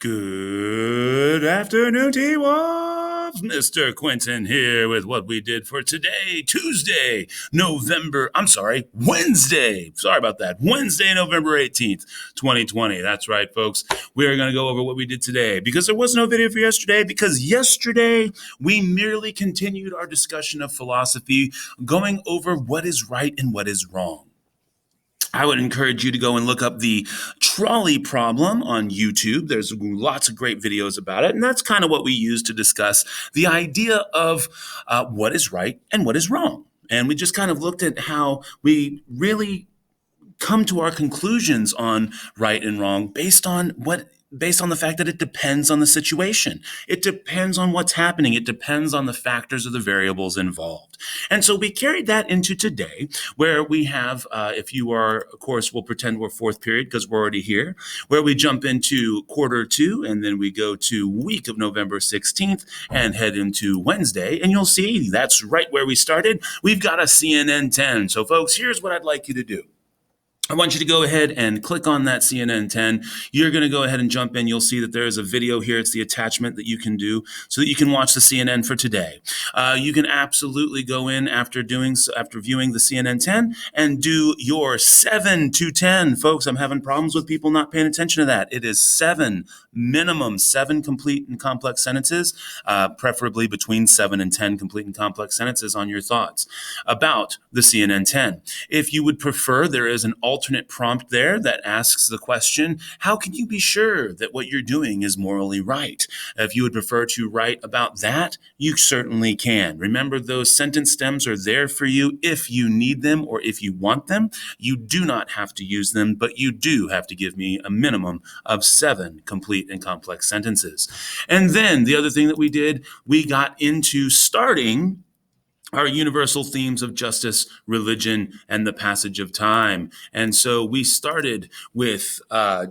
Good afternoon, T-Wolves. Mr. Quentin here with what we did for today, Wednesday. Sorry about that. Wednesday, November 18th, 2020. That's right, folks. We are going to go over what we did today because there was no video for yesterday because yesterday we merely continued our discussion of philosophy, going over what is right and what is wrong. I would encourage you to go and look up the Trolley Problem on YouTube. There's lots of great videos about it, and that's kind of what we use to discuss the idea of what is right and what is wrong. And we just kind of looked at how we really come to our conclusions on right and wrong based on the fact that it depends on the situation. It depends on what's happening. It depends on the factors or the variables involved. And so we carried that into today, where we have, if you are, of course, we'll pretend we're fourth period because we're already here, where we jump into quarter two, and then we go to week of November 16th and head into Wednesday. And you'll see that's right where we started. We've got a CNN 10. So folks, here's what I'd like you to do. I want you to go ahead and click on that CNN 10. You're going to go ahead and jump in. You'll see that there is a video here. It's the attachment that you can do so that you can watch the CNN for today. You can absolutely go in after viewing the CNN 10 and do your 7 to 10. Folks, I'm having problems with people not paying attention to that. It is minimum 7 complete and complex sentences, preferably between 7 and 10 complete and complex sentences on your thoughts about the CNN 10. If you would prefer, there is an alternate prompt there that asks the question, how can you be sure that what you're doing is morally right? If you would prefer to write about that, you certainly can. Remember, those sentence stems are there for you if you need them or if you want them. You do not have to use them, but you do have to give me a minimum of 7 complete and complex sentences. And then the other thing that we did, we got into starting our universal themes of justice, religion, and the passage of time. And so we started with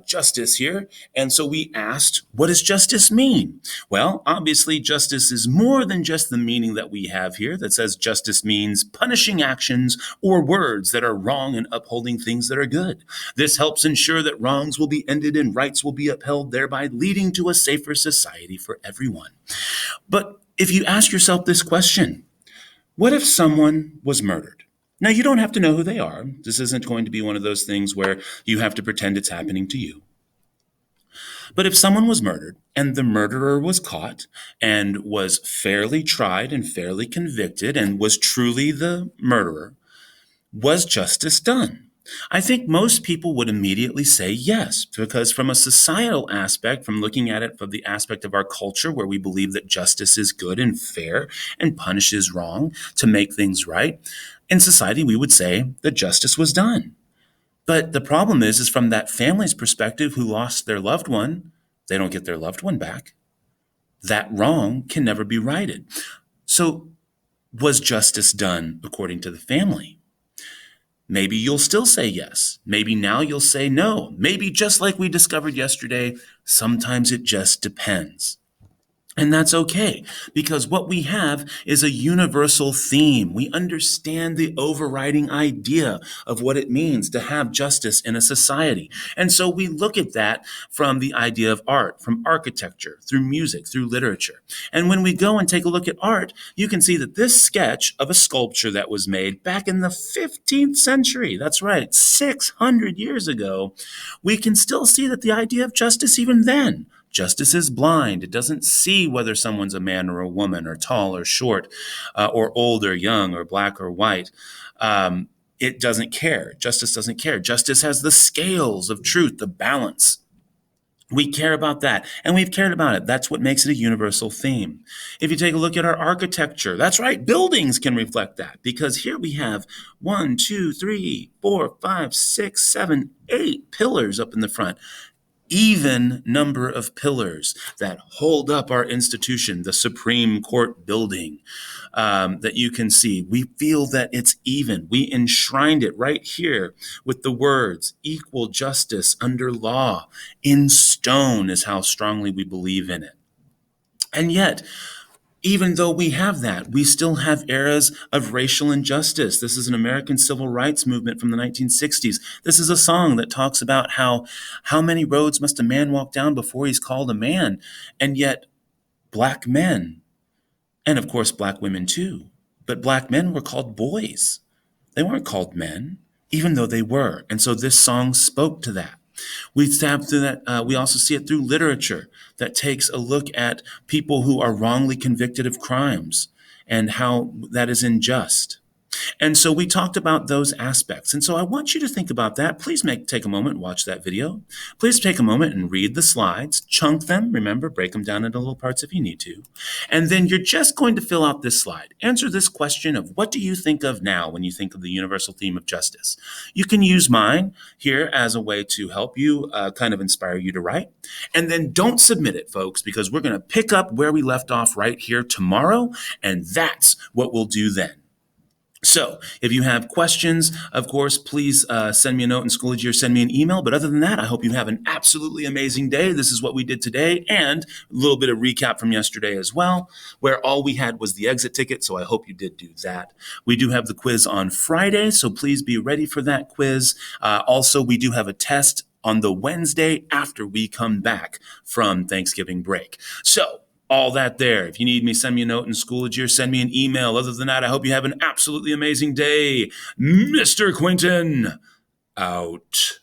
justice here. And so we asked, what does justice mean? Well, obviously, justice is more than just the meaning that we have here that says justice means punishing actions or words that are wrong and upholding things that are good. This helps ensure that wrongs will be ended and rights will be upheld, thereby leading to a safer society for everyone. But if you ask yourself this question, what if someone was murdered? Now, you don't have to know who they are. This isn't going to be one of those things where you have to pretend it's happening to you. But if someone was murdered and the murderer was caught and was fairly tried and fairly convicted and was truly the murderer, was justice done? I think most people would immediately say yes, because from a societal aspect, from looking at it from the aspect of our culture where we believe that justice is good and fair and punishes wrong to make things right, in society we would say that justice was done. But the problem is from that family's perspective who lost their loved one, they don't get their loved one back. That wrong can never be righted. So was justice done according to the family? Maybe you'll still say yes. Maybe now you'll say no. Maybe just like we discovered yesterday, sometimes it just depends. And that's okay, because what we have is a universal theme. We understand the overriding idea of what it means to have justice in a society. And so we look at that from the idea of art, from architecture, through music, through literature. And when we go and take a look at art, you can see that this sketch of a sculpture that was made back in the 15th century, that's right, 600 years ago, we can still see that the idea of justice even then. Justice is blind. It doesn't see whether someone's a man or a woman, or tall or short, or old or young, or black or white. It doesn't care. Justice doesn't care. Justice has the scales of truth, the balance. We care about that, and we've cared about it. That's what makes it a universal theme. If you take a look at our architecture, that's right, buildings can reflect that, because here we have 1, 2, 3, 4, 5, 6, 7, 8 pillars up in the front. Even number of pillars that hold up our institution, the Supreme Court building, that you can see. We feel that it's even. We enshrined it right here with the words, equal justice under law, in stone is how strongly we believe in it. And yet, Even though we have that, we still have eras of racial injustice. This is an American civil rights movement from the 1960s. This is a song that talks about how many roads must a man walk down before he's called a man. And yet, black men, and of course, black women too, but black men were called boys. They weren't called men, even though they were. And so this song spoke to that. We stab through that. We also see it through literature that takes a look at people who are wrongly convicted of crimes and how that is unjust. And so we talked about those aspects. And so I want you to think about that. Please take a moment and watch that video. Please take a moment and read the slides, chunk them. Remember, break them down into little parts if you need to. And then you're just going to fill out this slide. Answer this question of what do you think of now when you think of the universal theme of justice? You can use mine here as a way to help you kind of inspire you to write. And then don't submit it, folks, because we're going to pick up where we left off right here tomorrow. And that's what we'll do then. So if you have questions, of course, please send me a note in Schoology or send me an email. But other than that, I hope you have an absolutely amazing day. This is what we did today and a little bit of recap from yesterday as well, where all we had was the exit ticket. So I hope you did do that. We do have the quiz on Friday, so please be ready for that quiz. Also, we do have a test on the Wednesday after we come back from Thanksgiving break. So all that there. If you need me, send me a note in Schoology or send me an email. Other than that, I hope you have an absolutely amazing day. Mr. Quinton, out.